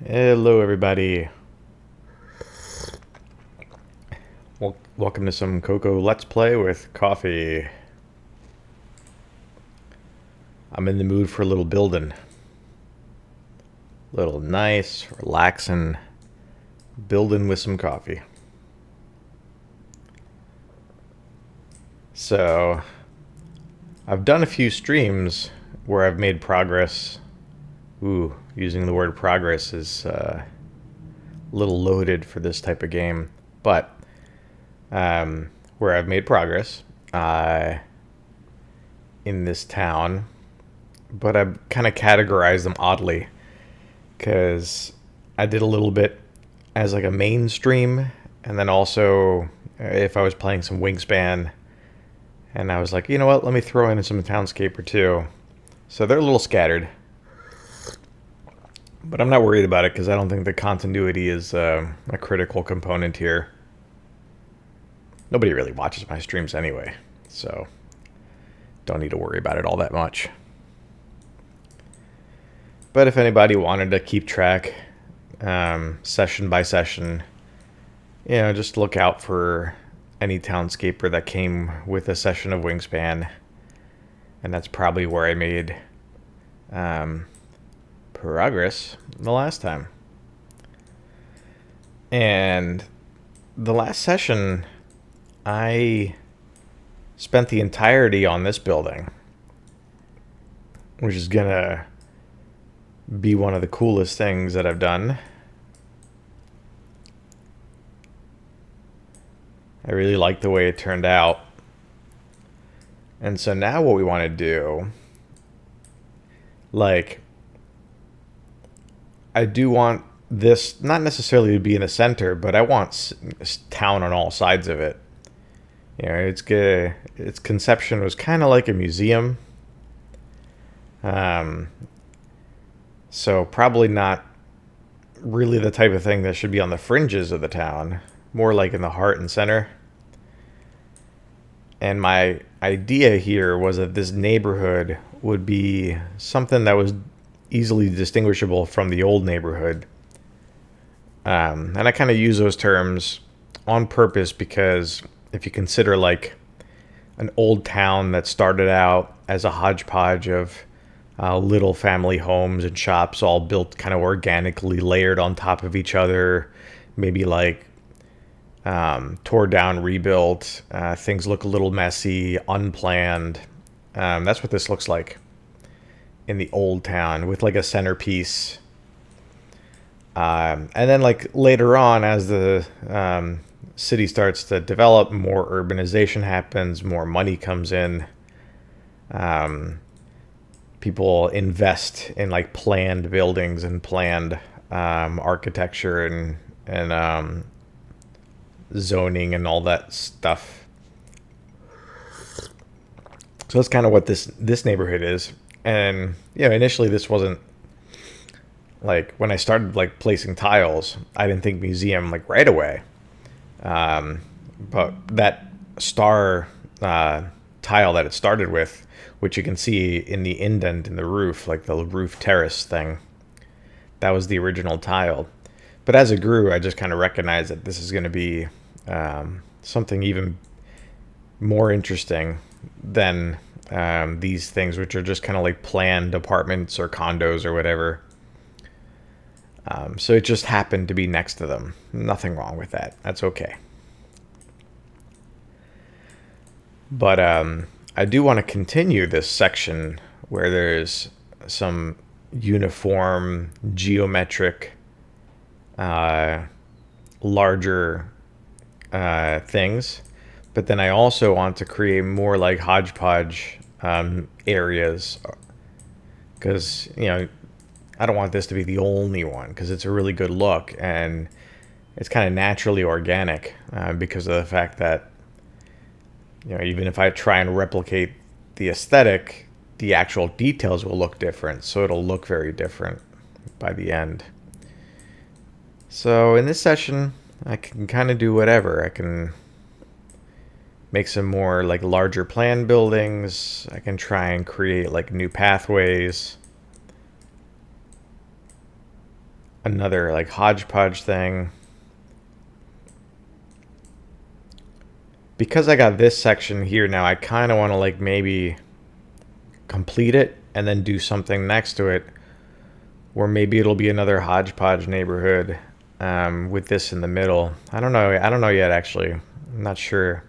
Hello, everybody. Welcome to some CoKo Let's Play with coffee. I'm in the mood for a little building. Little nice, relaxing building with some coffee. So, I've done a few streams where I've made progress. Ooh, using the word progress is a little loaded for this type of game. But where I've made progress in this town, but I've kind of categorized them oddly because I did a little bit as like a mainstream, and then also if I was playing some Wingspan, and I was like, you know what, let me throw in some Townscaper too. So they're a little scattered, but I'm not worried about it because I don't think the continuity is a critical component here. Nobody really watches my streams anyway, so don't need to worry about it all that much. But if anybody wanted to keep track, session by session, just look out for any Townscaper that came with a session of Wingspan. And that's probably where I made progress the last time. And the last session, I spent the entirety on this building, which is gonna be one of the coolest things that I've done. I really like the way it turned out. And so now what we want to do, like, I do want this not necessarily to be in the center, but I want town on all sides of it. It's good. Its conception was kind of like a museum. So probably not really the type of thing that should be on the fringes of the town, more like in the heart and center. And my idea here was that this neighborhood would be something that was easily distinguishable from the old neighborhood. And I kind of use those terms on purpose because if you consider like an old town that started out as a hodgepodge of little family homes and shops all built kind of organically layered on top of each other, maybe like tore down, rebuilt. Things look a little messy, unplanned. That's what this looks like in the old town with like a centerpiece. And then like later on, as the city starts to develop, more urbanization happens, more money comes in. People invest in like planned buildings and planned architecture and zoning and all that stuff. So that's kind of what this neighborhood is. And initially this wasn't like when I started like placing tiles, I didn't think museum like right away. But that star tile that it started with, which you can see in the indent in the roof, like the roof terrace thing, that was the original tile. But as it grew, I just kind of recognized that this is going to be something even more interesting than these things, which are just kind of like planned apartments or condos or whatever. So it just happened to be next to them. Nothing wrong with that. That's okay. But I do want to continue this section where there's some uniform, geometric, larger things. But then I also want to create more like hodgepodge areas. Because, I don't want this to be the only one because it's a really good look and it's kind of naturally organic because of the fact that even if I try and replicate the aesthetic, the actual details will look different, so it'll look very different by the end. So in this session I can kind of do whatever. I can make some more like larger plan buildings. I can try and create like new pathways. another like hodgepodge thing. Because I got this section here now, I kind of want to like maybe complete it and then do something next to it, where maybe it'll be another hodgepodge neighborhood with this in the middle. I don't know. I don't know yet, actually. I'm not sure.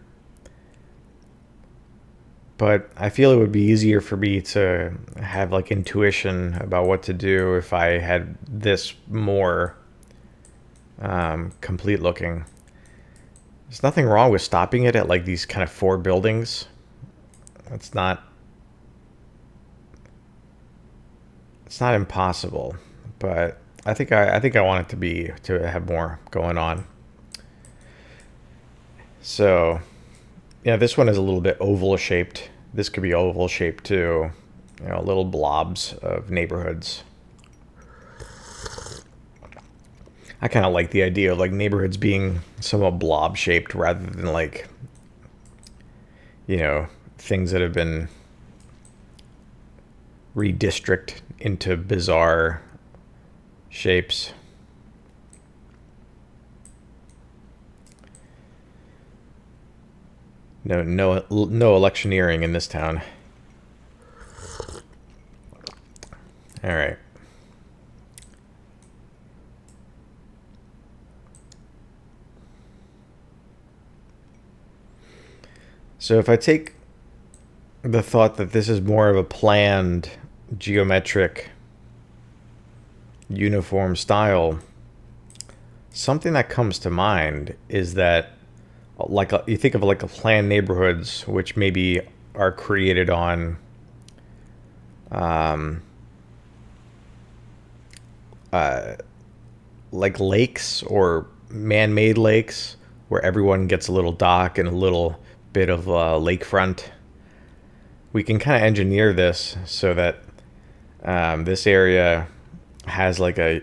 But I feel it would be easier for me to have like intuition about what to do if I had this more complete looking. There's nothing wrong with stopping it at like these kind of 4 buildings. It's not impossible, but I think I want it to have more going on. So, yeah, this one is a little bit oval shaped. This could be oval shaped too. You know, little blobs of neighborhoods. I kind of like the idea of like neighborhoods being somewhat blob shaped rather than like, you know, things that have been redistricted into bizarre shapes. No electioneering in this town. All right. So if I take the thought that this is more of a planned, geometric, uniform style, something that comes to mind is that you think of like a planned neighborhoods, which maybe are created on like lakes or man-made lakes, where everyone gets a little dock and a little bit of lakefront. We can kind of engineer this so that this area has like I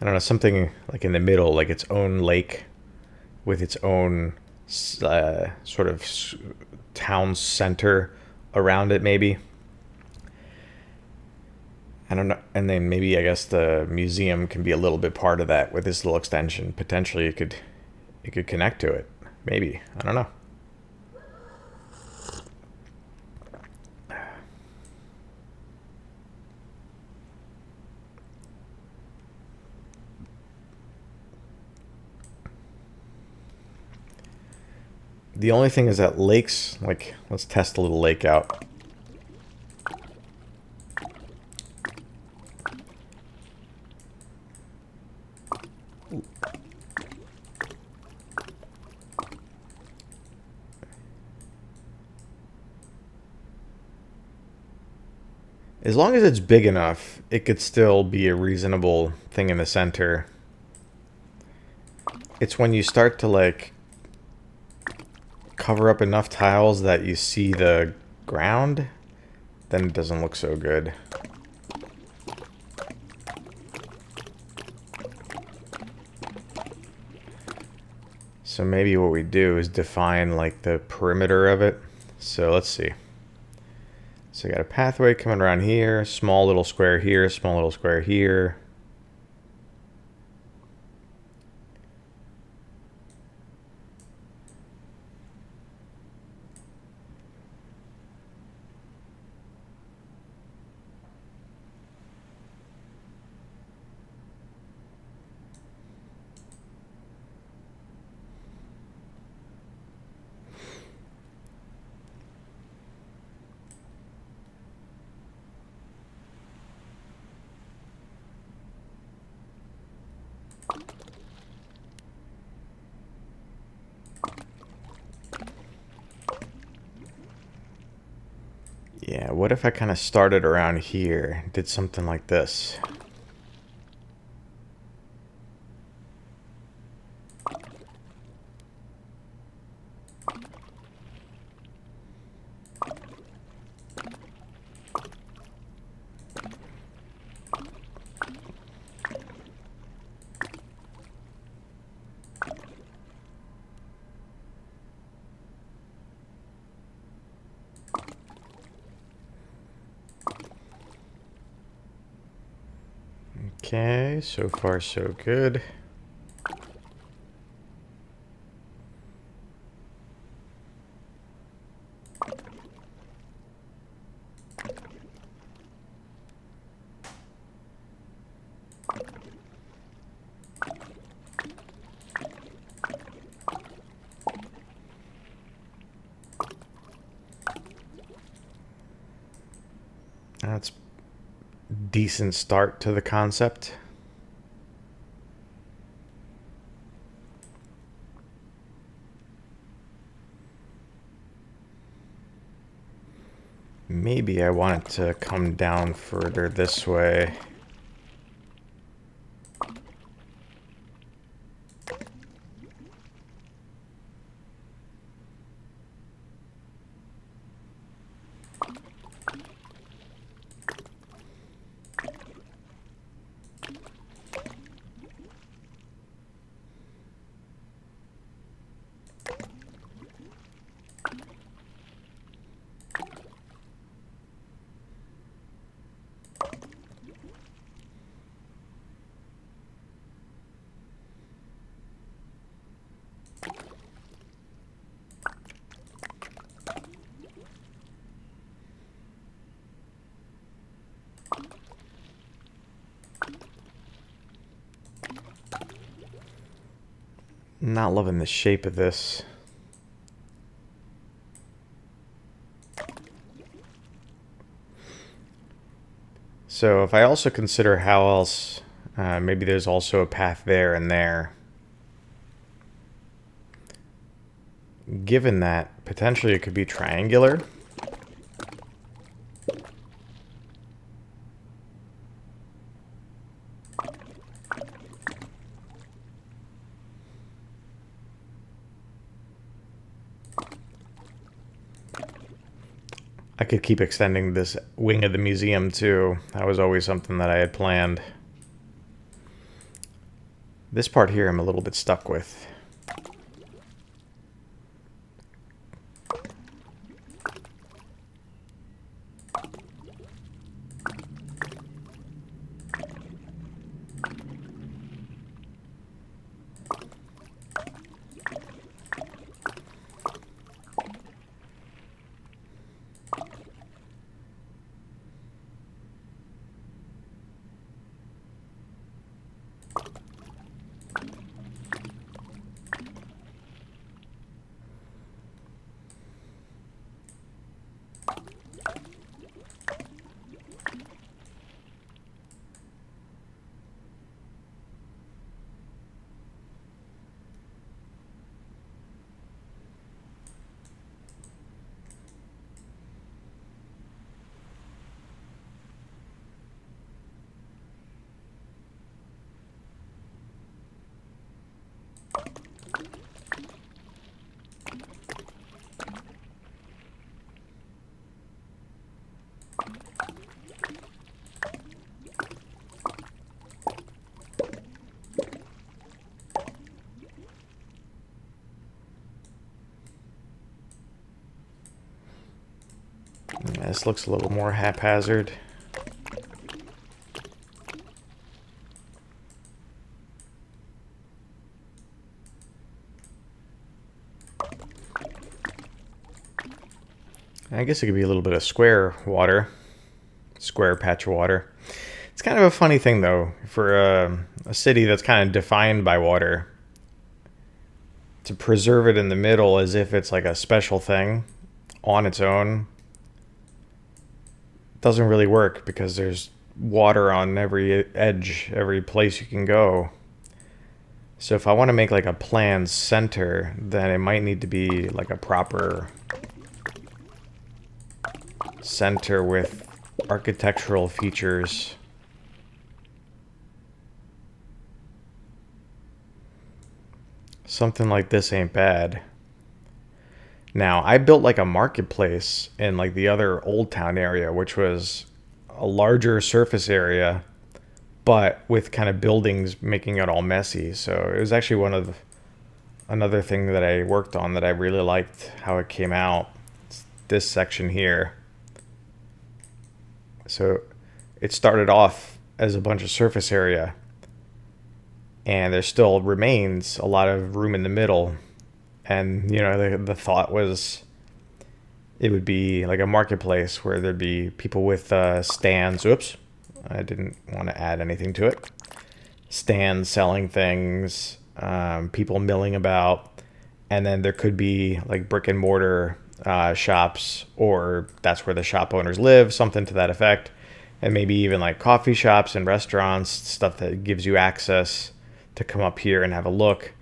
don't know, something like in the middle, like its own lake with its own sort of town center around it, maybe. I don't know. And then maybe I guess the museum can be a little bit part of that with this little extension. Potentially it could connect to it. Maybe. I don't know. The only thing is that lakes, like, let's test a little lake out. As long as it's big enough, it could still be a reasonable thing in the center. It's when you start to, like, cover up enough tiles that you see the ground, then it doesn't look so good. So maybe what we do is define like the perimeter of it. So let's see. So you got a pathway coming around here, small little square here, small little square here. Yeah, what if I kind of started around here, did something like this? Okay, so far so good. That's a decent start to the concept. Maybe I want it to come down further this way. Not loving the shape of this. So if I also consider how else, maybe there's also a path there and there. Given that, potentially it could be triangular. I could keep extending this wing of the museum too. That was always something that I had planned. This part here I'm a little bit stuck with. Yeah, this looks a little more haphazard. I guess it could be a little bit of square water. Square patch of water. It's kind of a funny thing, though, for a city that's kind of defined by water, to preserve it in the middle as if it's like a special thing on its own doesn't really work, because there's water on every edge, every place you can go. So if I want to make like a planned center, then it might need to be like a proper center with architectural features. Something like this ain't bad. Now, I built like a marketplace in like the other Old Town area, which was a larger surface area, but with kind of buildings making it all messy. So it was actually another thing that I worked on that I really liked how it came out. It's this section here. So it started off as a bunch of surface area, and there still remains a lot of room in the middle. And the thought was it would be like a marketplace where there'd be people with stands. Oops, I didn't want to add anything to it. Stands selling things, people milling about, and then there could be like brick and mortar shops, or that's where the shop owners live, something to that effect. And maybe even like coffee shops and restaurants, stuff that gives you access to come up here and have a look.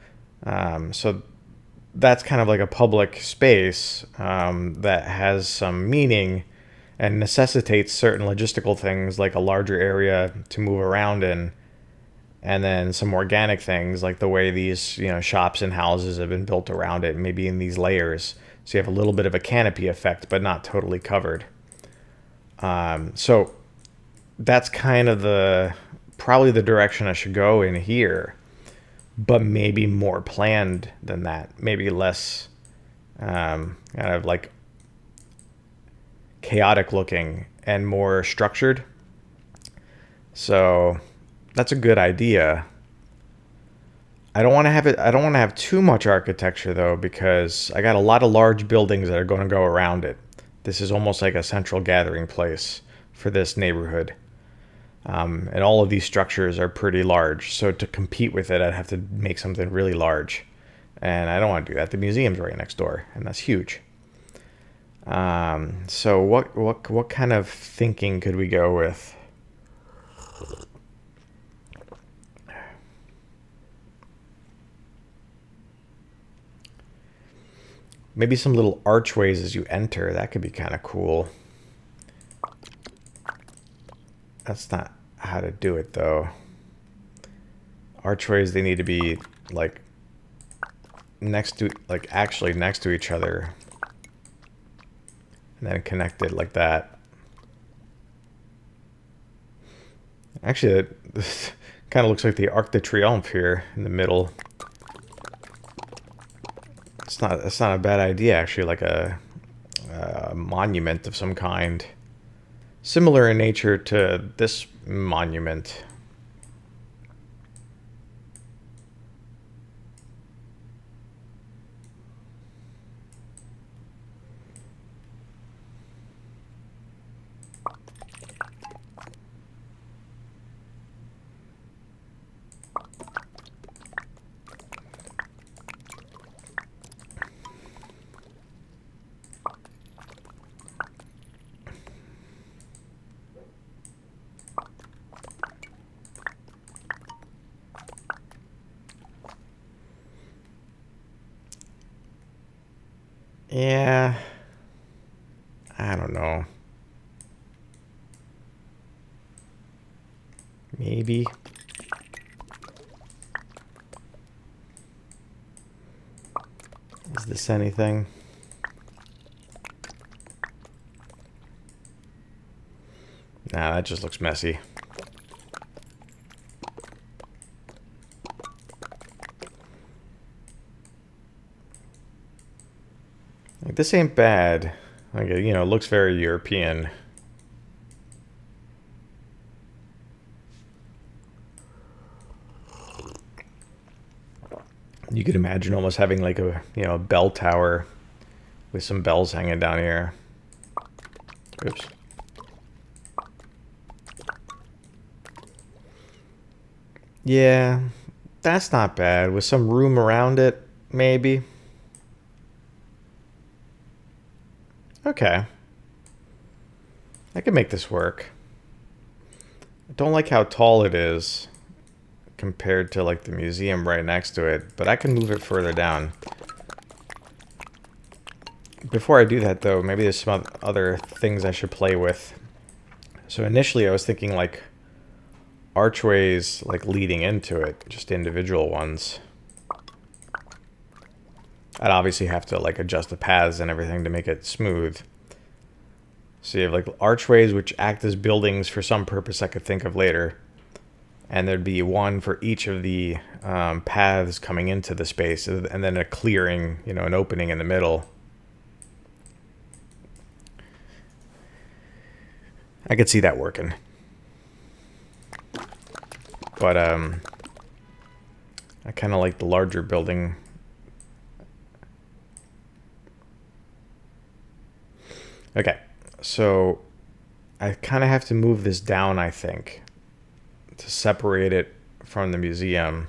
So that's kind of like a public space that has some meaning and necessitates certain logistical things like a larger area to move around in, and then some organic things like the way these shops and houses have been built around it, maybe in these layers, so you have a little bit of a canopy effect but not totally covered. So that's kind of probably the direction I should go in here, but maybe more planned than that. Maybe less kind of like chaotic looking and more structured. So that's a good idea. I don't want to have too much architecture though, because I got a lot of large buildings that are going to go around it. This is almost like a central gathering place for this neighborhood. And all of these structures are pretty large. So to compete with it, I'd have to make something really large. And I don't want to do that. The museum's right next door, and that's huge. So what kind of thinking could we go with? Maybe some little archways as you enter. That could be kind of cool. That's not how to do it though. Archways, they need to be like actually next to each other, and then connected like that. Actually, this kind of looks like the Arc de Triomphe here in the middle. It's not a bad idea actually, like a monument of some kind. Similar in nature to this monument. Yeah, I don't know. Maybe. Is this anything? Nah, that just looks messy. Like, this ain't bad. Like, it looks very European. You could imagine almost having like a bell tower with some bells hanging down here. Oops. Yeah, that's not bad. With some room around it, maybe. Okay. I can make this work. I don't like how tall it is compared to like the museum right next to it, but I can move it further down. Before I do that though, maybe there's some other things I should play with. So initially I was thinking like archways like leading into it, just individual ones. I'd obviously have to like adjust the paths and everything to make it smooth. So you have like archways which act as buildings for some purpose I could think of later. And there'd be one for each of the paths coming into the space, and then a clearing, an opening in the middle. I could see that working. but I kind of like the larger building. Okay, so I kind of have to move this down, I think, to separate it from the museum.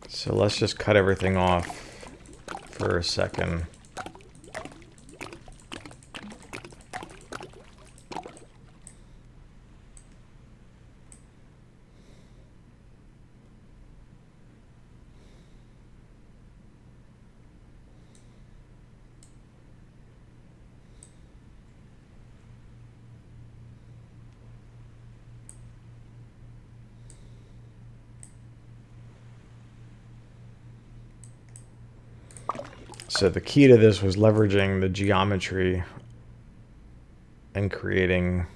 So let's just cut everything off for a second. So the key to this was leveraging the geometry and creating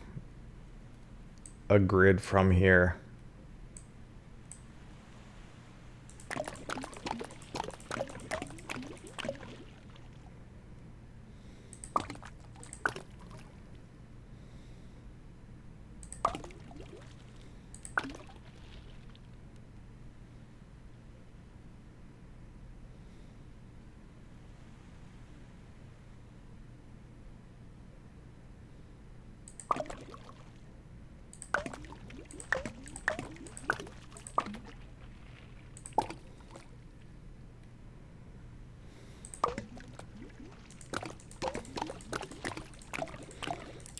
a grid from here.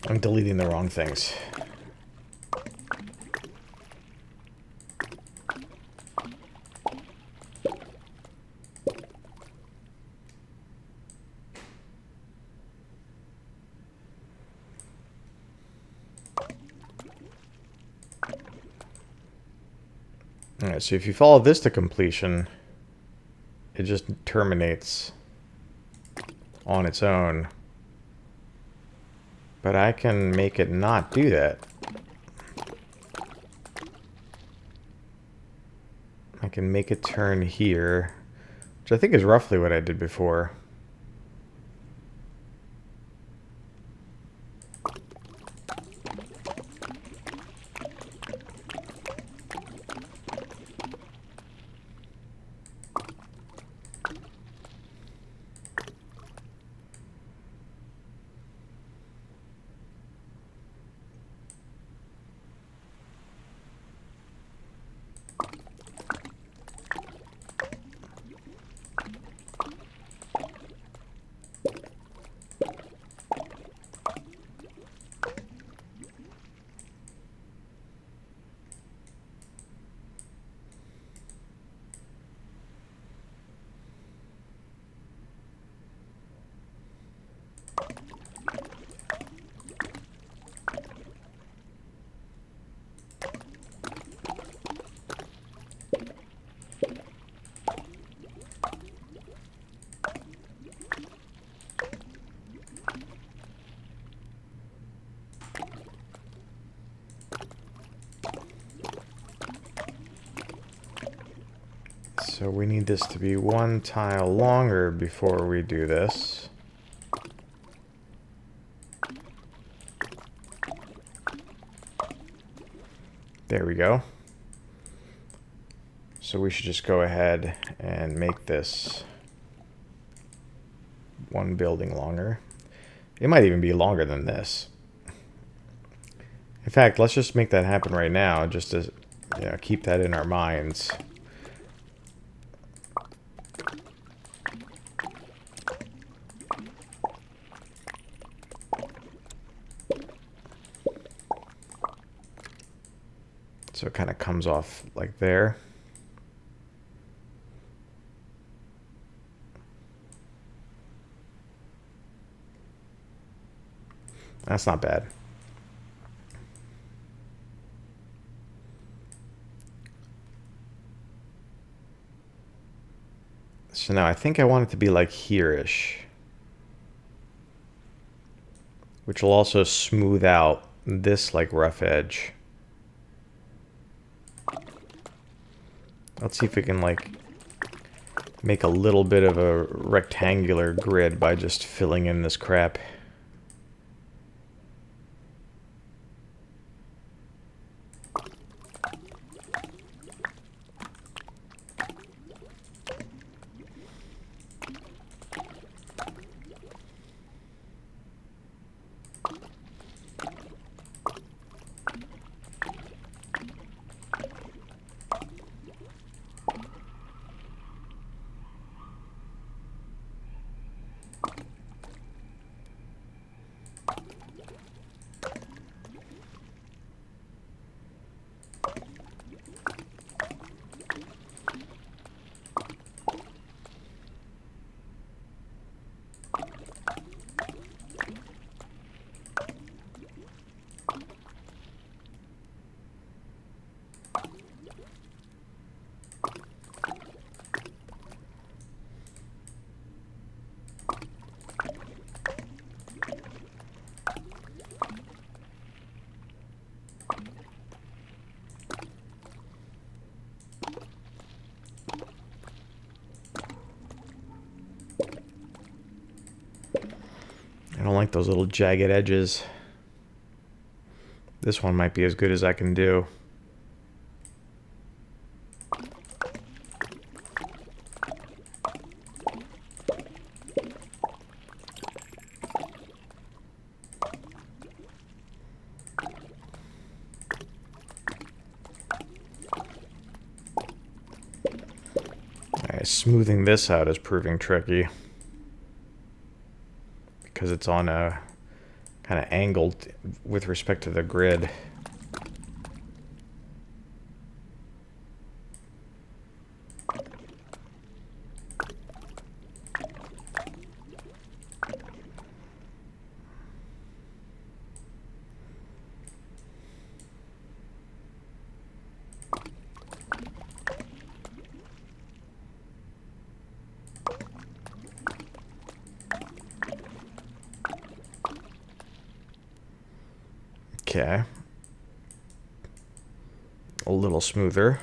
I'm deleting the wrong things. Alright, so if you follow this to completion, it just terminates on its own. But I can make it not do that. I can make it turn here, which I think is roughly what I did before. So we need this to be one tile longer before we do this. There we go. So we should just go ahead and make this one building longer. It might even be longer than this. In fact, let's just make that happen right now, just to keep that in our minds. So it kind of comes off like there. That's not bad. So now I think I want it to be like here-ish, which will also smooth out this like rough edge. Let's see if we can like make a little bit of a rectangular grid by just filling in this crap. don't like those little jagged edges. This one might be as good as I can do. Smoothing this out is proving tricky because it's on a kind of angled with respect to the grid. Okay. A little smoother.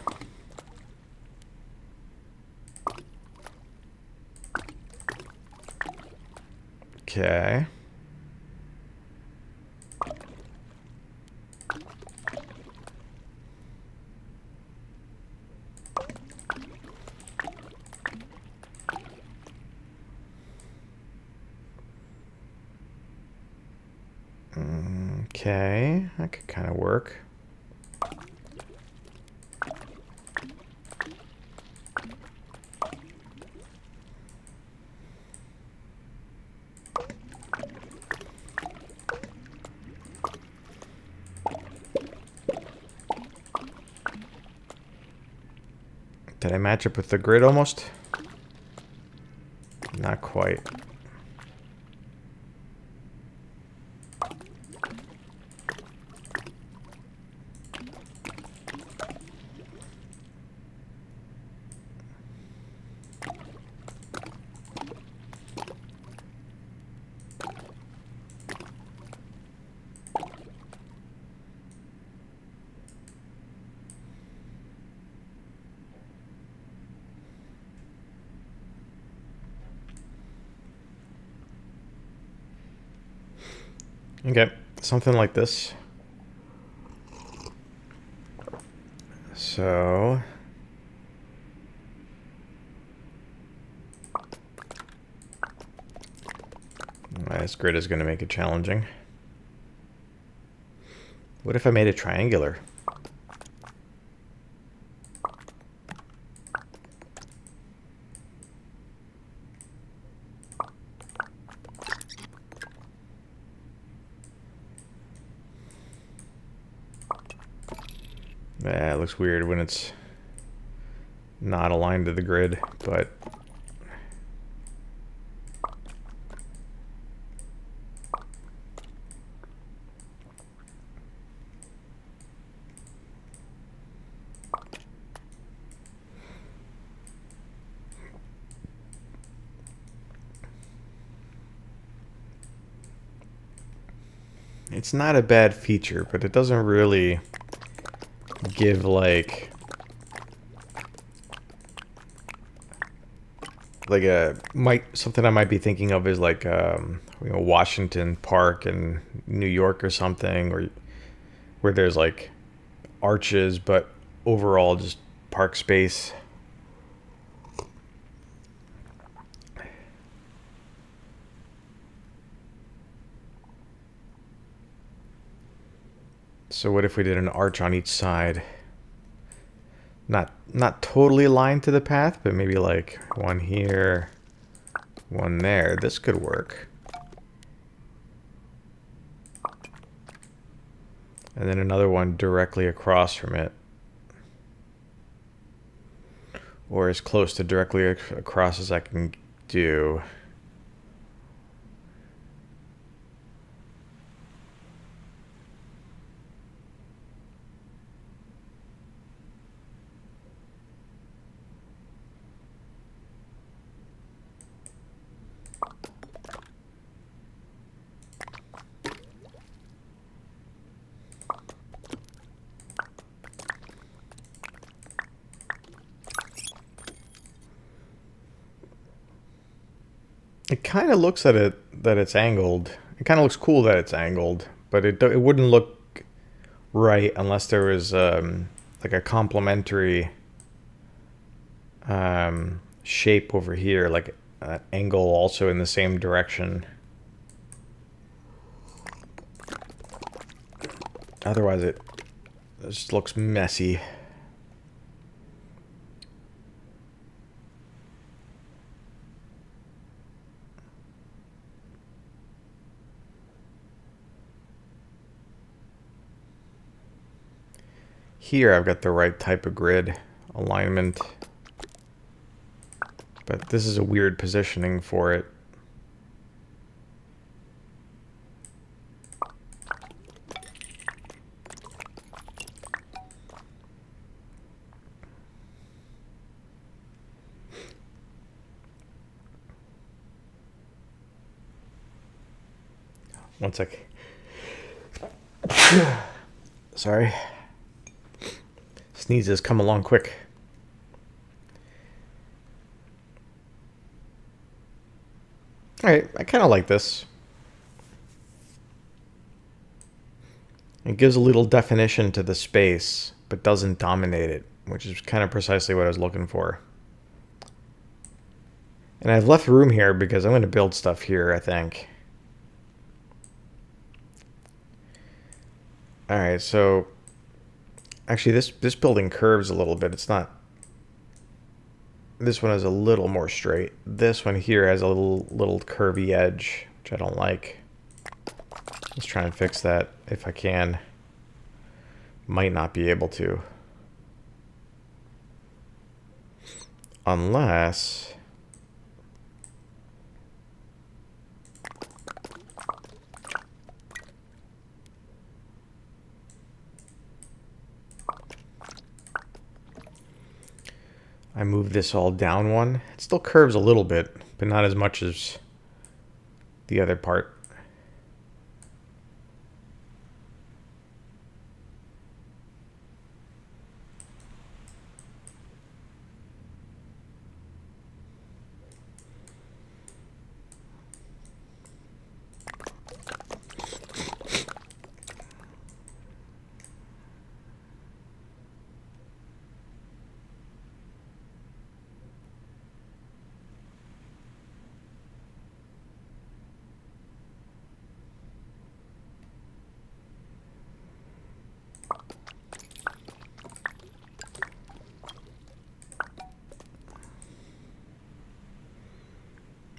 Okay. Okay, that could kind of work. Did I match up with the grid almost? Not quite. Okay, something like this. So this grid is going to make it challenging. What if I made it triangular? It looks weird when it's not aligned to the grid, but it's not a bad feature, but it doesn't really give like something I might be thinking of is like Washington Park in New York or something, or where there's like arches but overall just park space. So what if we did an arch on each side? Not totally aligned to the path, but maybe like one here, one there. This could work. And then another one directly across from it. Or as close to directly across as I can do. It kind of looks at it that it's angled. It kind of looks cool that it's angled, but it wouldn't look right unless there was like a complementary shape over here, like an angle also in the same direction. Otherwise it just looks messy. Here I've got the right type of grid alignment, but this is a weird positioning for it. One sec. Sorry. Sneezes come along quick. Alright, I kind of like this. It gives a little definition to the space, but doesn't dominate it, which is kind of precisely what I was looking for. And I've left room here because I'm going to build stuff here, I think. Alright, so actually this building curves a little bit. It's not... This one is a little more straight. This one here has a little curvy edge, which I don't like. Let's try and fix that if I can. Might not be able to. Unless... I move this all down one. It still curves a little bit, but not as much as the other part.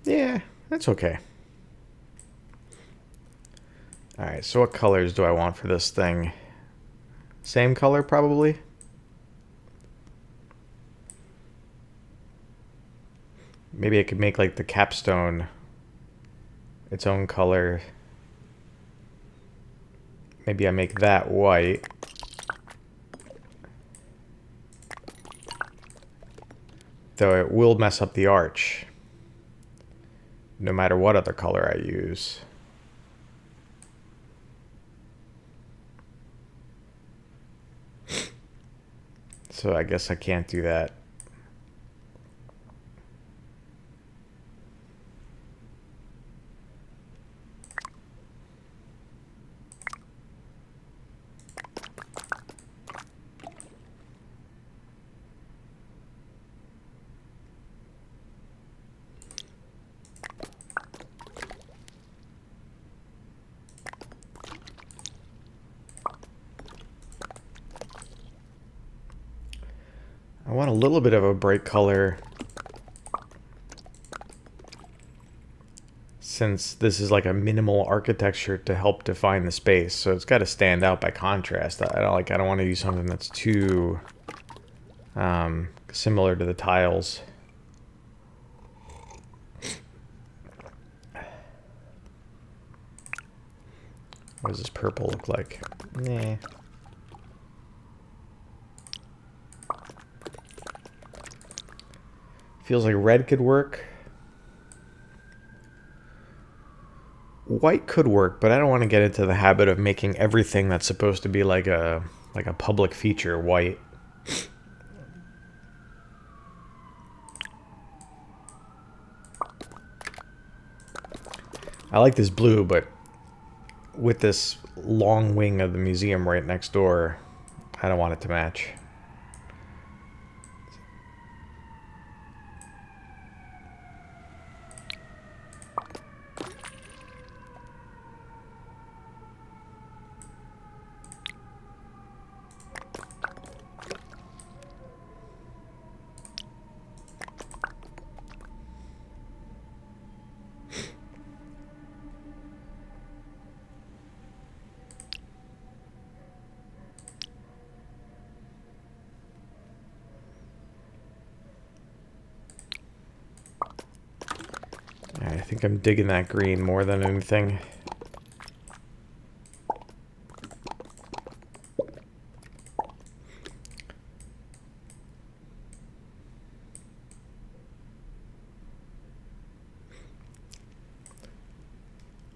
Yeah, that's okay. Alright, so what colors do I want for this thing? Same color, probably? Maybe I could make like the capstone its own color. Maybe I make that white. Though it will mess up the arch, no matter what other color I use. So I guess I can't do that. I want a little bit of a bright color, since this is like a minimal architecture to help define the space, so it's got to stand out by contrast. I don't want to use something that's too similar to the tiles. What does this purple look like? Nah. Feels like red could work. White could work, but I don't want to get into the habit of making everything that's supposed to be like a public feature white. I like this blue, but with this long wing of the museum right next door, I don't want it to match. I think I'm digging that green more than anything.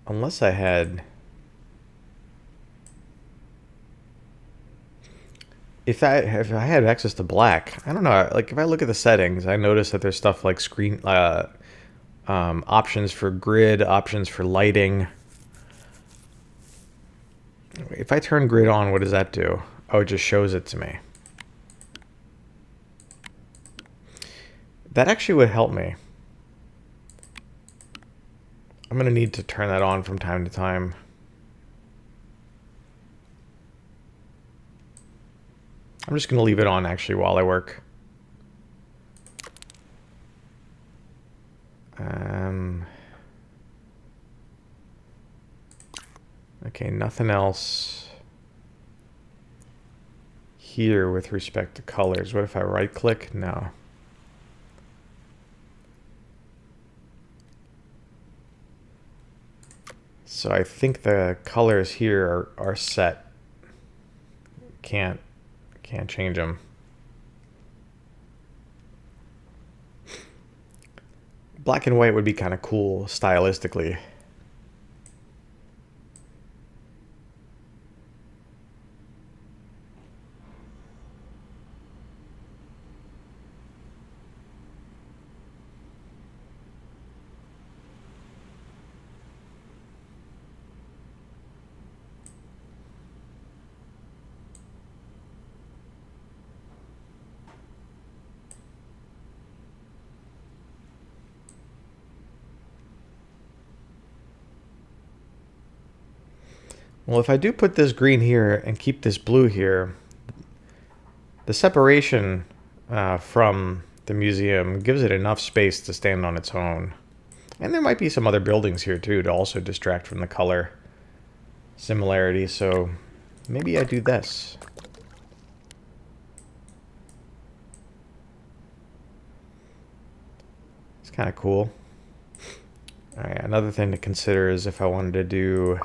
Unless I had... If I had access to black, I don't know. Like if I look at the settings, I notice that there's stuff like screen options for grid, options for lighting. If I turn grid on, what does that do? Oh, it just shows it to me. That actually would help me. I'm going to need to turn that on from time to time. I'm just going to leave it on actually while I work. Okay, nothing else here with respect to colors. What if I right click? No. So I think the colors here are set. Can't change them. Black and white would be kind of cool stylistically. Well, if I do put this green here and keep this blue here, the separation from the museum gives it enough space to stand on its own. And there might be some other buildings here too to also distract from the color similarity, so maybe I do this. It's kind of cool. All right, another thing to consider is if I wanted to do...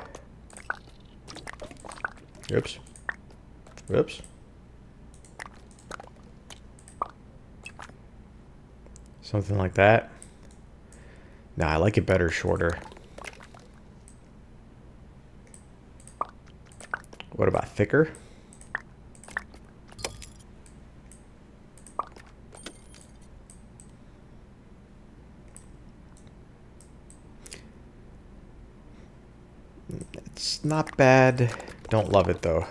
Oops. Oops. Something like that. Nah, I like it better shorter. What about thicker? It's not bad. Don't love it though.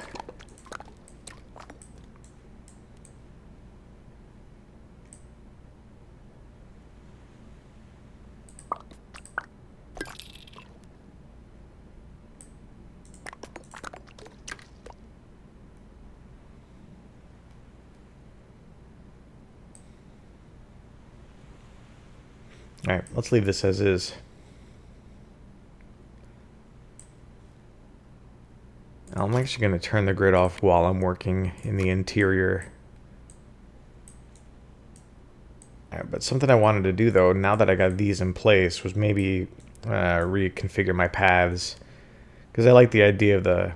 All right, let's leave this as is. I'm actually going to turn the grid off while I'm working in the interior. All right, but something I wanted to do though, now that I got these in place, was maybe reconfigure my paths. Because I like the idea of the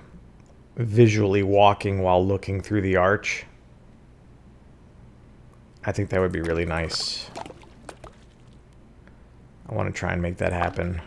visually walking while looking through the arch. I think that would be really nice. I want to try and make that happen.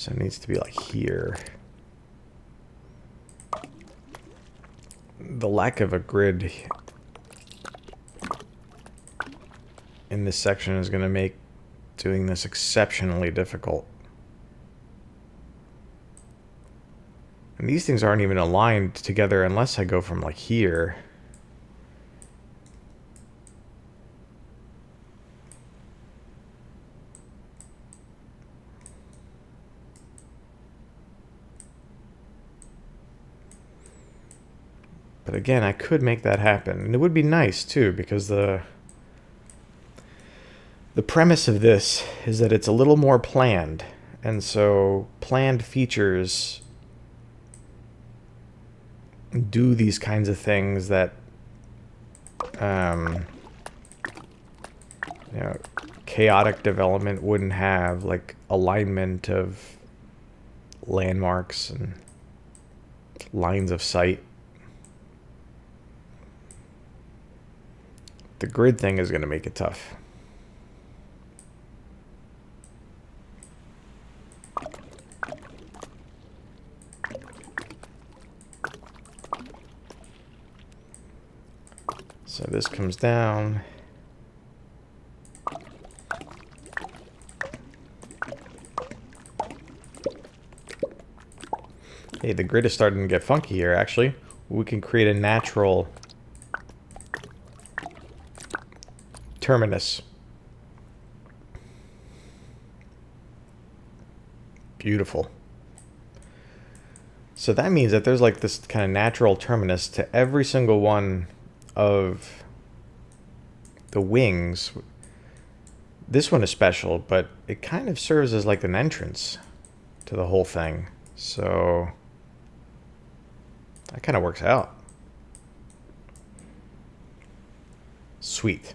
So it needs to be like here. The lack of a grid in this section is going to make doing this exceptionally difficult. And these things aren't even aligned together unless I go from like here. But again, I could make that happen. And it would be nice too, because the premise of this is that it's a little more planned. And so planned features do these kinds of things that you know, chaotic development wouldn't have, like alignment of landmarks and lines of sight. The grid thing is going to make it tough. So this comes down. Hey, the grid is starting to get funky here, actually. We can create a natural terminus. Beautiful. So that means that there's like this kind of natural terminus to every single one of the wings. This one is special, but it kind of serves as like an entrance to the whole thing. So that kind of works out. Sweet.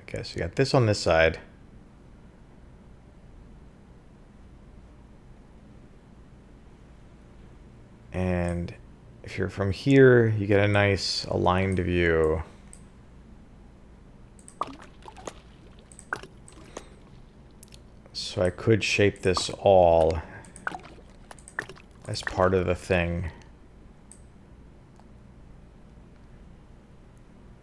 Okay, so you got this on this side. And if you're from here, you get a nice aligned view. So I could shape this all as part of the thing.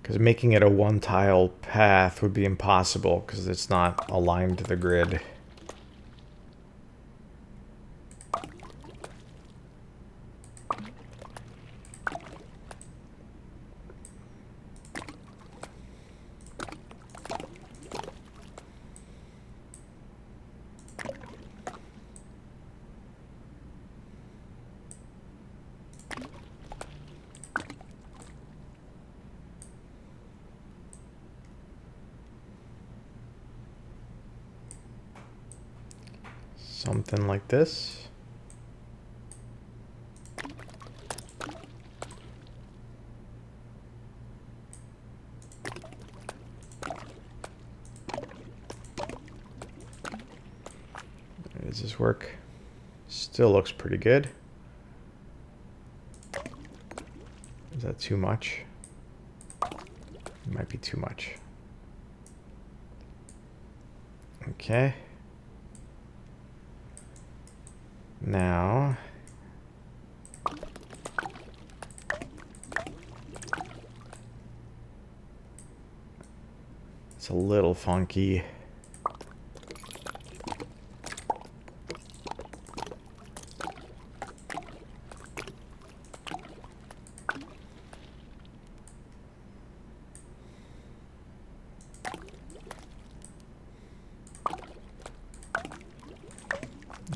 Because making it a one-tile path would be impossible because it's not aligned to the grid. Something like this. Does this work? Still looks pretty good. Is that too much? It might be too much. Okay. Now, it's a little funky.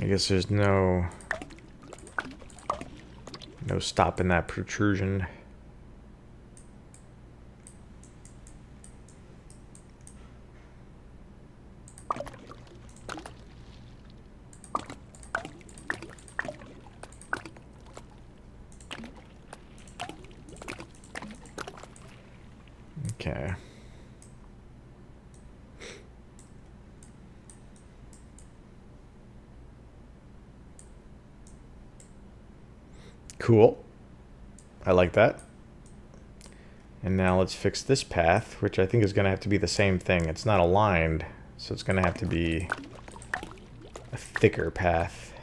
I guess there's no stopping that protrusion. Okay. Cool. I like that. And now let's fix this path, which I think is going to have to be the same thing. It's not aligned, so it's going to have to be a thicker path.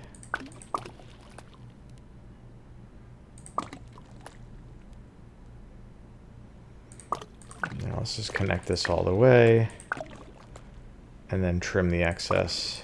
Now let's just connect this all the way and then trim the excess.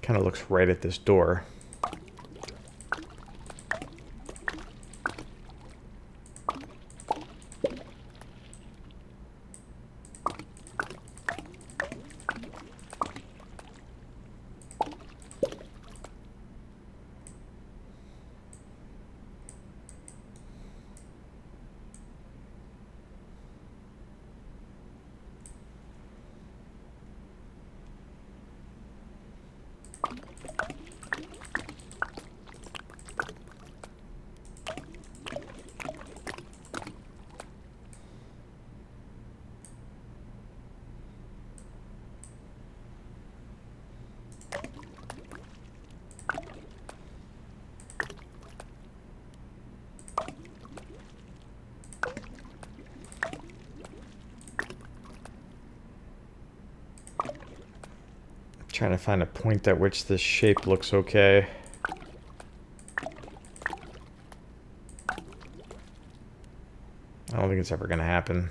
Kind of looks right at this door. Trying to find a point at which this shape looks okay. I don't think it's ever going to happen.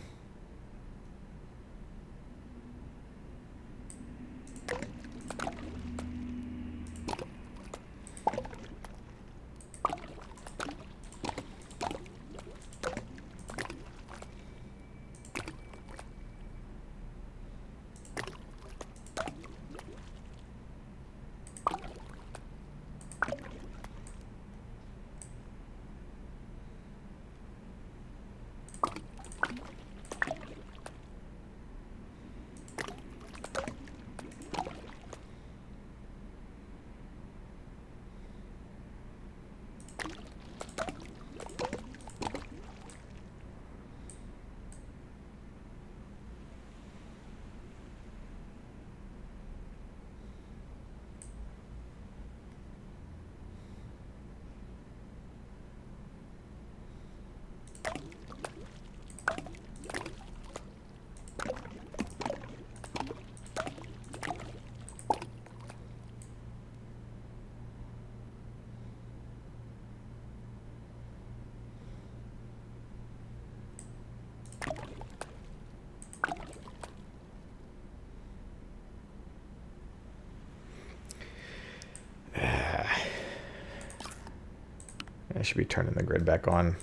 I should be turning the grid back on.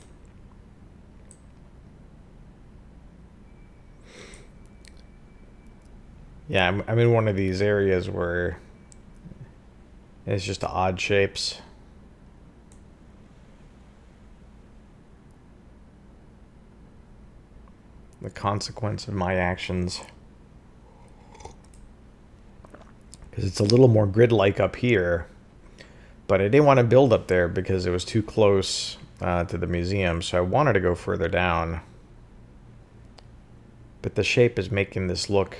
Yeah, I'm in one of these areas where it's just odd shapes. The consequence of my actions. Because it's a little more grid-like up here. But I didn't want to build up there because it was too close to the museum, so I wanted to go further down. But the shape is making this look,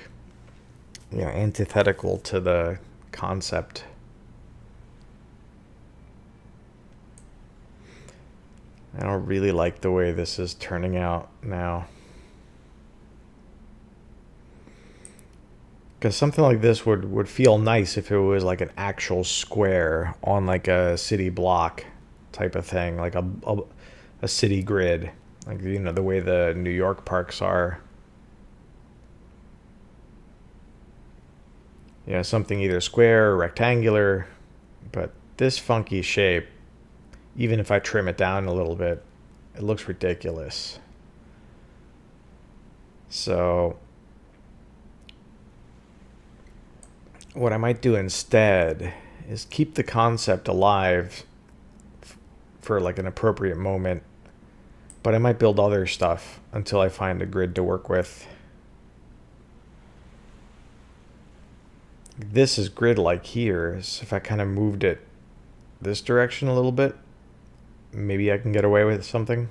antithetical to the concept. I don't really like the way this is turning out now. Because something like this would feel nice if it was like an actual square on like a city block type of thing, like a city grid, like the way the New York parks are. Something either square or rectangular, but this funky shape, even if I trim it down a little bit, it looks ridiculous. So what I might do instead is keep the concept alive for like an appropriate moment, but I might build other stuff until I find a grid to work with. This is grid-like here, so if I kind of moved it this direction a little bit, maybe I can get away with something.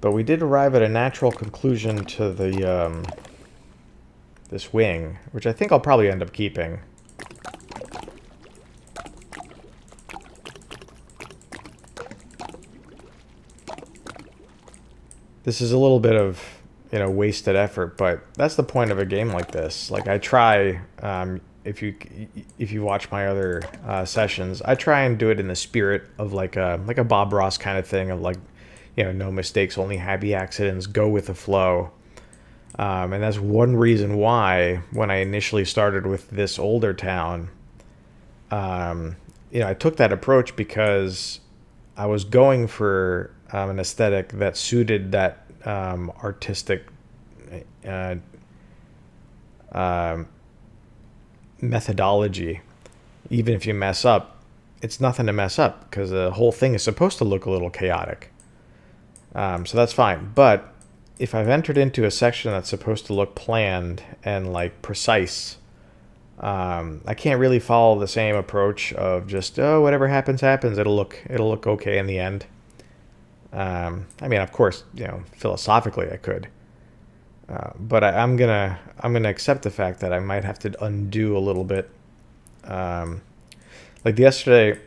But we did arrive at a natural conclusion to the this wing, which I think I'll probably end up keeping. This is a little bit of, you know, wasted effort, but that's the point of a game like this. Like I try, if you watch my other sessions, I try and do it in the spirit of like a Bob Ross kind of thing of like, you know, no mistakes, only happy accidents, go with the flow. And that's one reason why when I initially started with this older town, you know, I took that approach because I was going for an aesthetic that suited that artistic methodology. Even if you mess up, it's nothing to mess up because the whole thing is supposed to look a little chaotic. So that's fine. But if I've entered into a section that's supposed to look planned and like precise, I can't really follow the same approach of just, oh, whatever happens, happens. It'll look okay in the end. I mean, of course, you know, philosophically I could, but I'm gonna accept the fact that I might have to undo a little bit. Like yesterday,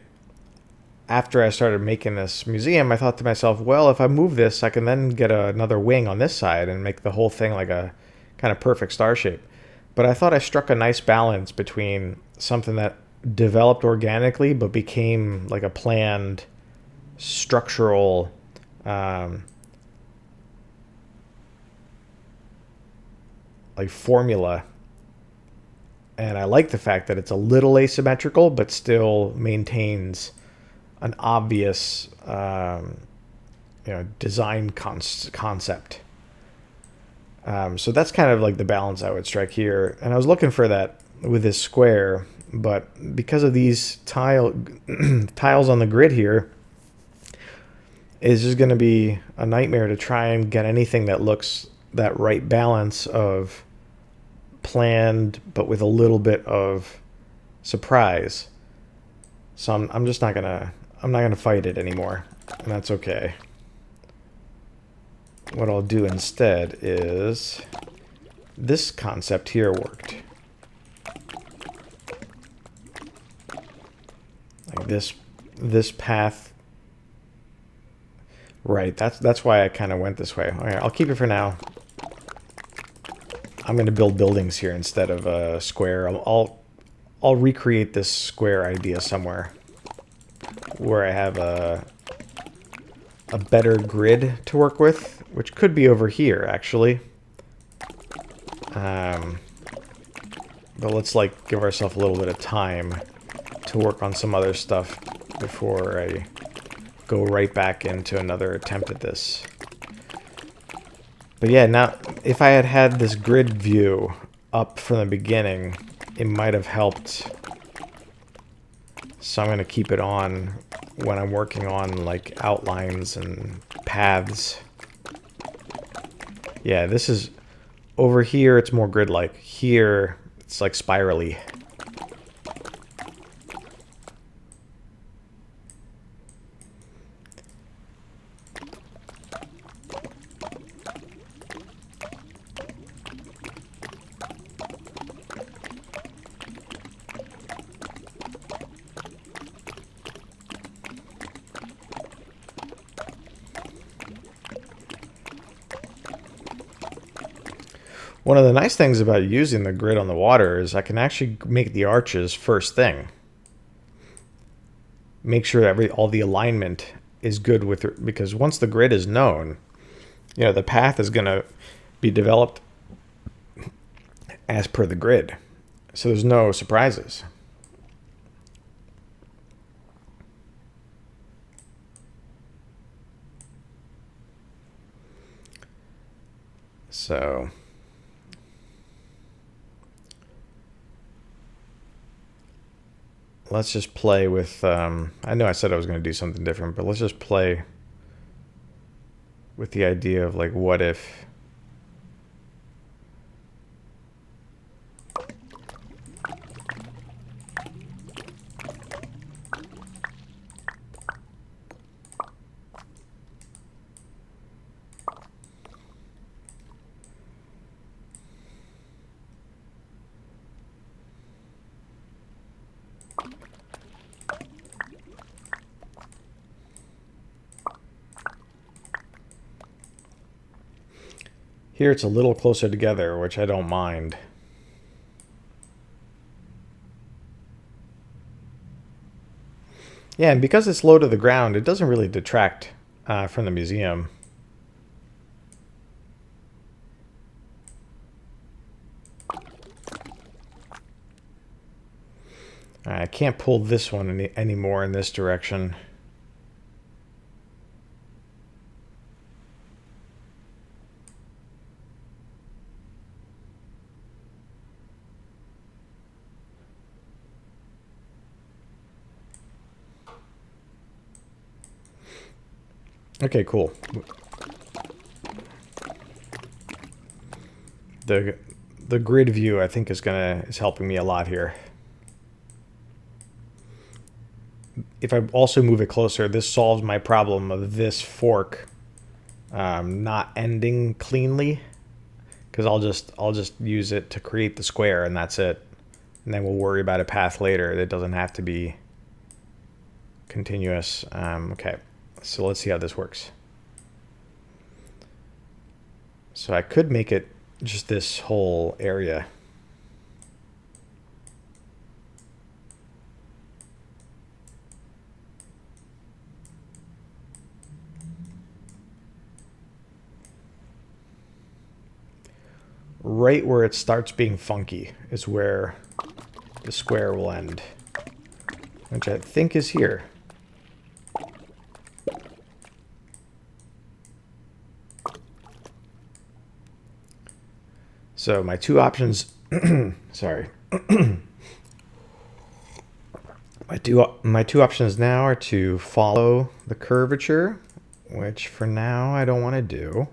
after I started making this museum, I thought to myself, well, if I move this, I can then get another wing on this side and make the whole thing like a kind of perfect star shape. But I thought I struck a nice balance between something that developed organically but became like a planned structural like formula. And I like the fact that it's a little asymmetrical but still maintains an obvious you know, design concept. So that's kind of like the balance I would strike here. And I was looking for that with this square, but because of these tiles on the grid here, it's just going to be a nightmare to try and get anything that looks that right balance of planned, but with a little bit of surprise. So I'm just not gonna fight it anymore, and that's okay. What I'll do instead is this concept here worked. Like this path. Right, that's why I kind of went this way. All right, I'll keep it for now. I'm going to build buildings here instead of a square. I'll recreate this square idea somewhere where I have a better grid to work with, which could be over here actually. But let's like give ourselves a little bit of time to work on some other stuff before I go right back into another attempt at this. But yeah, now if I had had this grid view up from the beginning, it might have helped. So I'm going to keep it on when I'm working on like outlines and paths. Yeah, this is over here, it's more grid-like. Here, it's like spirally. One of the nice things about using the grid on the water is I can actually make the arches first thing. Make sure all the alignment is good with it, because once the grid is known, you know, the path is going to be developed as per the grid. So there's no surprises. So let's just play with, I know I said I was going to do something different, but let's just play with the idea of like, what if here it's a little closer together, which I don't mind. Yeah, and because it's low to the ground, it doesn't really detract from the museum. I can't pull this one anymore in this direction. Okay, cool. The grid view I think is helping me a lot here. If I also move it closer, this solves my problem of this fork not ending cleanly, because I'll just use it to create the square and that's it, and then we'll worry about a path later that doesn't have to be continuous. Okay, so let's see how this works. So I could make it just this whole area. Right where it starts being funky is where the square will end, which I think is here. So my two options, sorry. My two options now are to follow the curvature, which for now I don't want to do.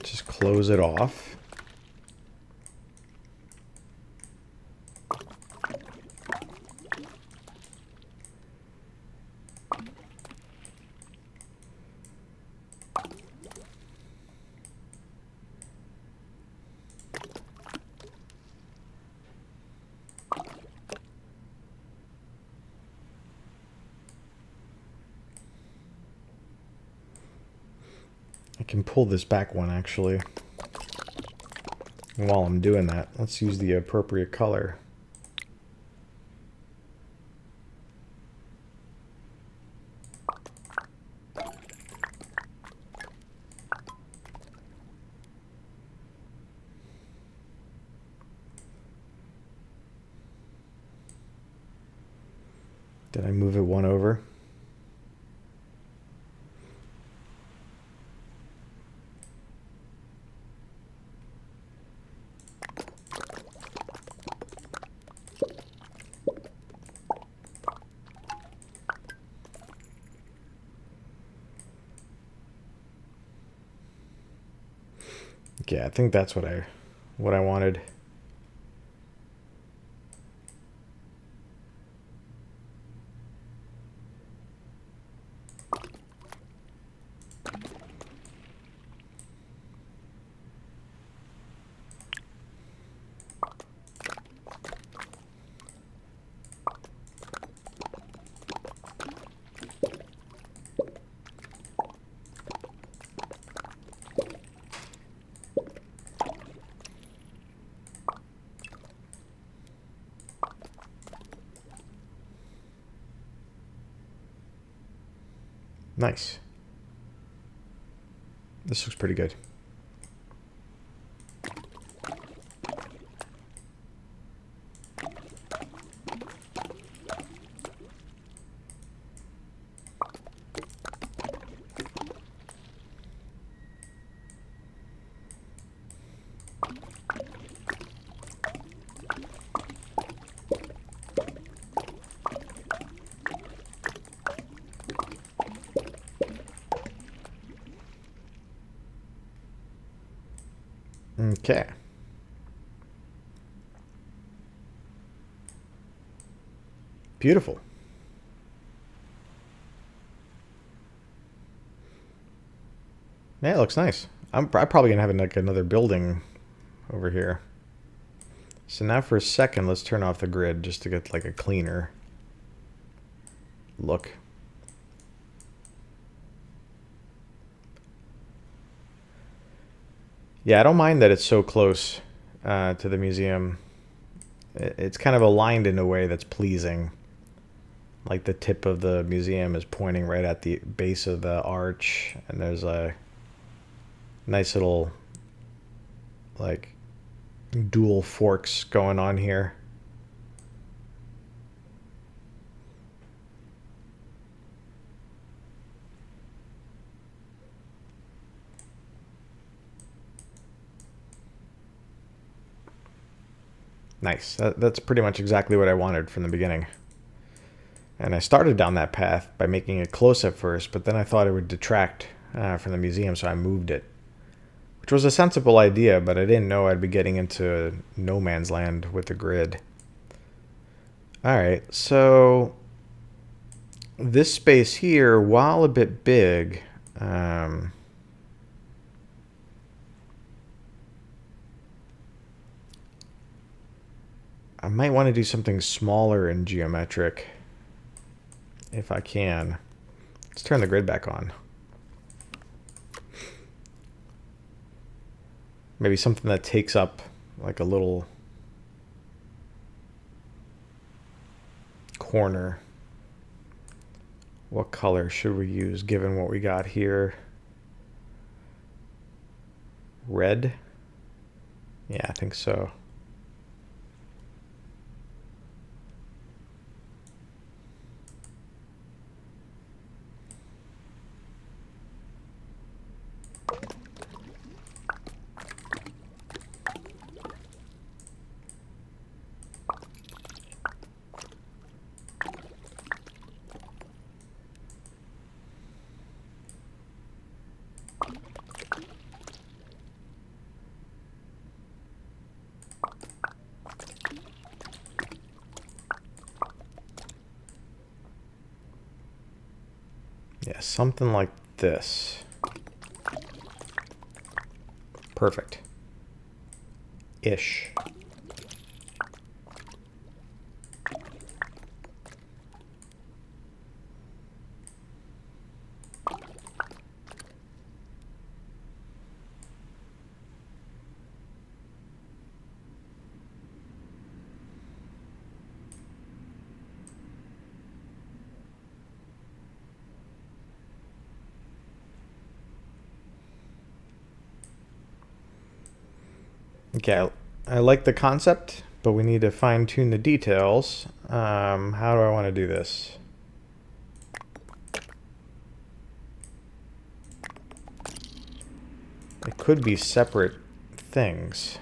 Just close it off. I can pull this back one actually. And while I'm doing that, let's use the appropriate color. Did I move it one over? Yeah, I think that's what I wanted. Nice. This looks pretty good. Okay. Beautiful. Yeah, it looks nice. I'm probably gonna have like another building over here. So now for a second, let's turn off the grid just to get like a cleaner look. Yeah, I don't mind that it's so close to the museum. It's kind of aligned in a way that's pleasing. Like the tip of the museum is pointing right at the base of the arch, and there's a nice little like dual forks going on here. Nice. That's pretty much exactly what I wanted from the beginning. And I started down that path by making it close at first, but then I thought it would detract from the museum, so I moved it. Which was a sensible idea, but I didn't know I'd be getting into no man's land with the grid. Alright, so this space here, while a bit big, I might want to do something smaller and geometric if I can. Let's turn the grid back on. Maybe something that takes up like a little corner. What color should we use given what we got here? Red? Yeah, I think so. Yeah, something like this. Perfect. Ish. Okay, I like the concept, but we need to fine tune the details. How do I want to do this? It could be separate things.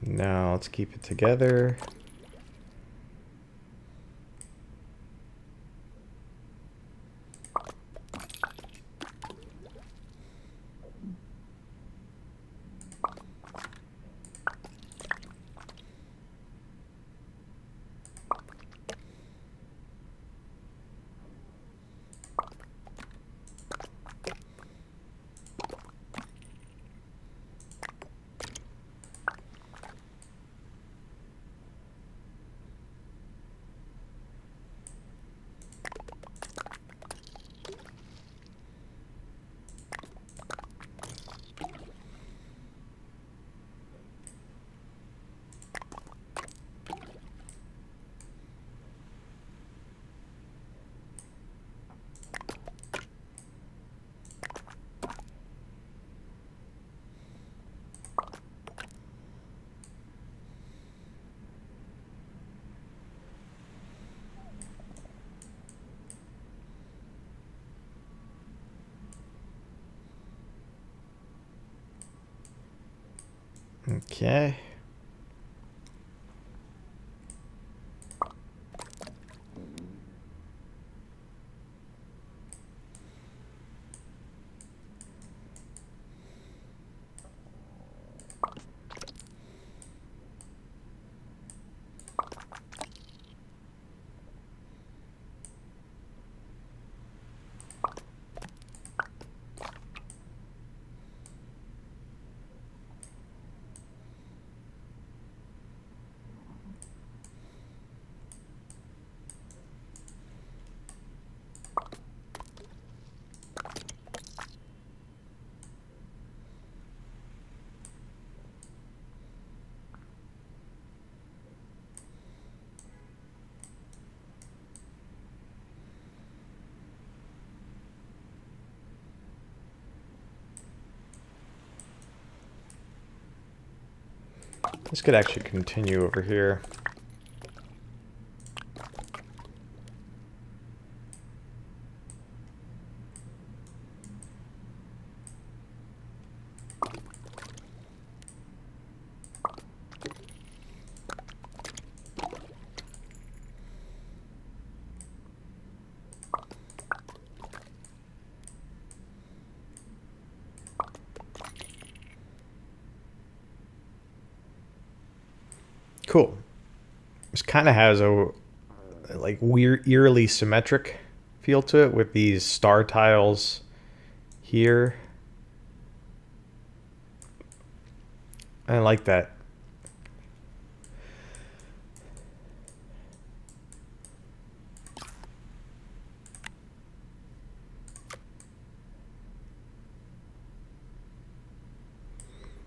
No, let's keep it together. Okay. This could actually continue over here. Cool. This kind of has a like weird, eerily symmetric feel to it with these star tiles here. I like that.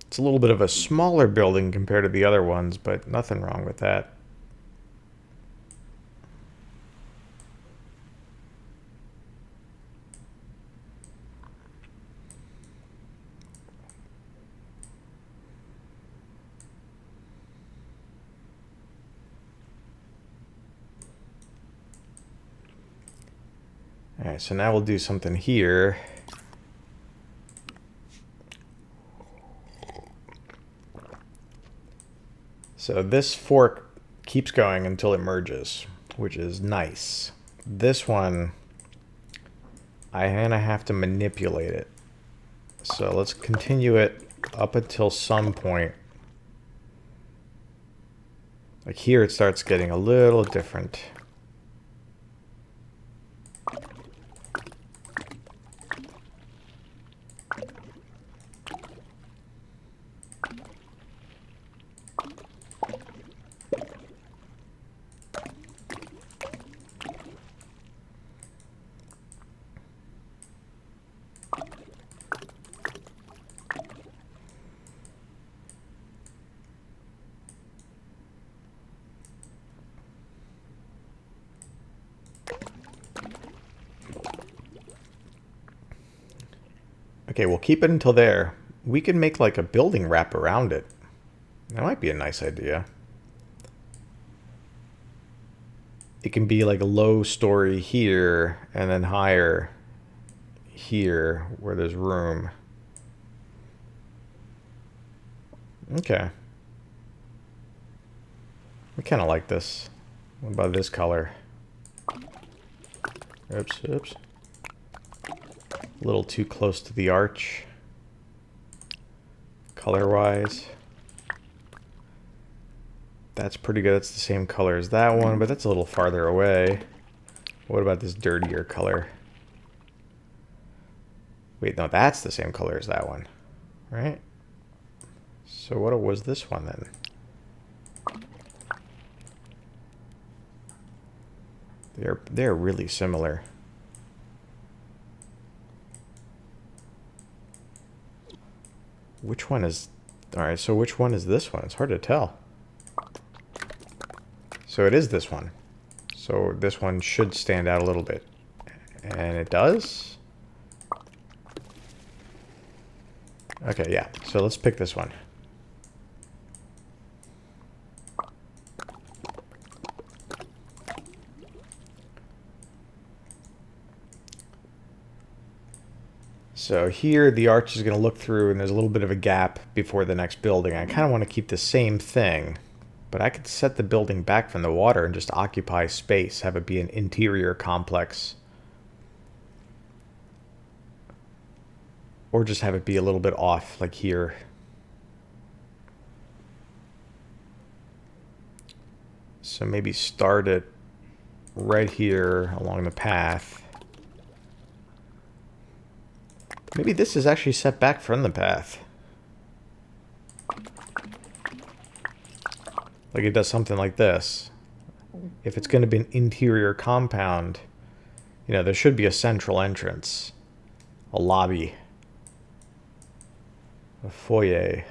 It's a little bit of a smaller building compared to the other ones, but nothing wrong with that. All right, so now we'll do something here. So this fork keeps going until it merges, which is nice. This one, I'm gonna have to manipulate it. So let's continue it up until some point. Like here it starts getting a little different. Okay, we'll keep it until there. We could make like a building wrap around it. That might be a nice idea. It can be like a low story here and then higher here where there's room. Okay. I kind of like this. What about this color? Oops, oops. A little too close to the arch. Color-wise. That's pretty good. That's the same color as that one, but that's a little farther away. What about this dirtier color? Wait, no, that's the same color as that one, right? So what was this one then? They're really similar. Which one is... Alright, so which one is this one? It's hard to tell. So it is this one. So this one should stand out a little bit. And it does? Okay, yeah. So let's pick this one. So here the arch is going to look through and there's a little bit of a gap before the next building. I kind of want to keep the same thing, but I could set the building back from the water and just occupy space, have it be an interior complex. Or just have it be a little bit off, like here. So maybe start it right here along the path. Maybe this is actually set back from the path. Like it does something like this. If it's going to be an interior compound, you know, there should be a central entrance. A lobby. A foyer.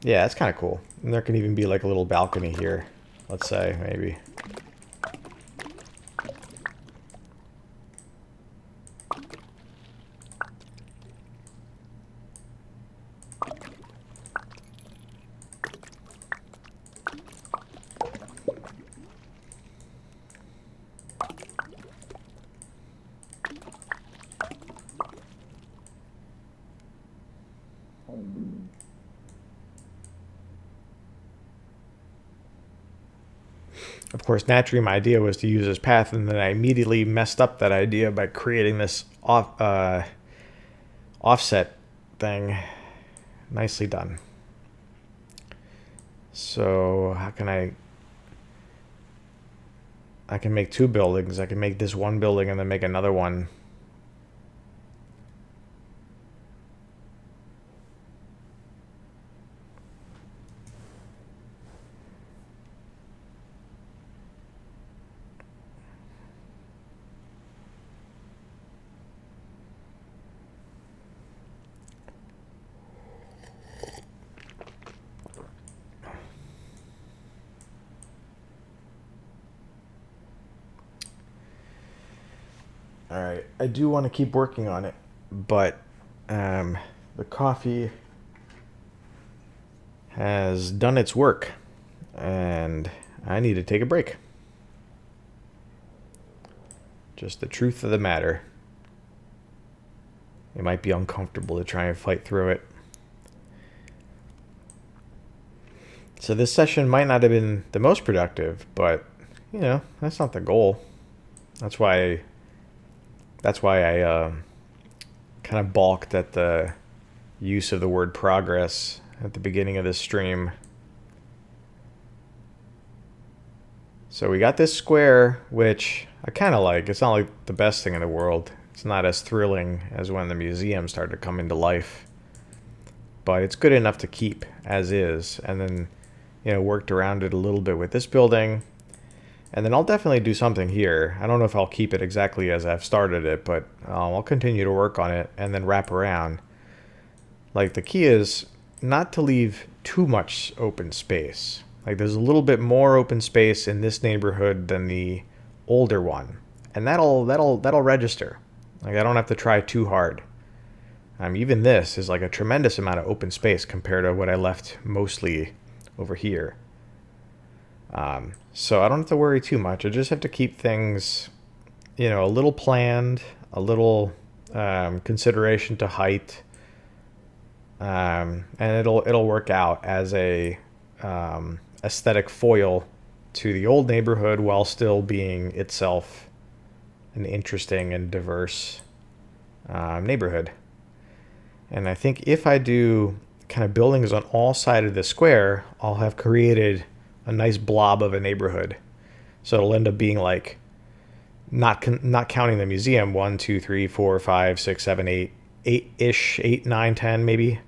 Yeah, that's kind of cool. And there can even be like a little balcony here. Let's say, maybe. Of course, naturally, my idea was to use this path, and then I immediately messed up that idea by creating this offset thing. Nicely done. So how can I can make two buildings. I can make this one building and then make another one. All right, I do want to keep working on it, but the coffee has done its work, and I need to take a break. Just the truth of the matter. It might be uncomfortable to try and fight through it. So this session might not have been the most productive, but you know, that's not the goal. That's why I kind of balked at the use of the word progress at the beginning of this stream. So we got this square, which I kind of like. It's not like the best thing in the world. It's not as thrilling as when the museum started to come into life. But it's good enough to keep as is. And then, you know, worked around it a little bit with this building. And then I'll definitely do something here. I don't know if I'll keep it exactly as I've started it, but I'll continue to work on it and then wrap around. Like, the key is not to leave too much open space. Like, there's a little bit more open space in this neighborhood than the older one, and that'll register. Like, I don't have to try too hard. Even this is like a tremendous amount of open space compared to what I left mostly over here. So I don't have to worry too much. I just have to keep things, you know, a little planned, a little consideration to height, and it'll work out as a aesthetic foil to the old neighborhood while still being itself an interesting and diverse neighborhood. And I think if I do kind of buildings on all sides of the square, I'll have created a nice blob of a neighborhood. So it'll end up being like, not counting the museum, 1, 2, 3, 4, 5, 6, 7, 8, 9, 10 maybe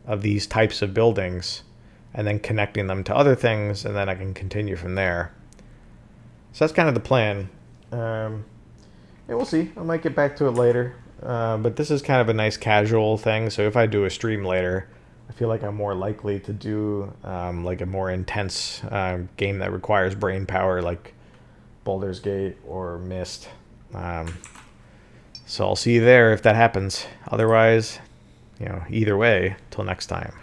of these types of buildings, and then connecting them to other things, and then I can continue from there. So that's kind of the plan. And we'll see. I might get back to it later. But this is kind of a nice casual thing. So if I do a stream later, I feel like I'm more likely to do like a more intense game that requires brain power, like Baldur's Gate or Myst. So I'll see you there if that happens. Otherwise, you know, either way, till next time.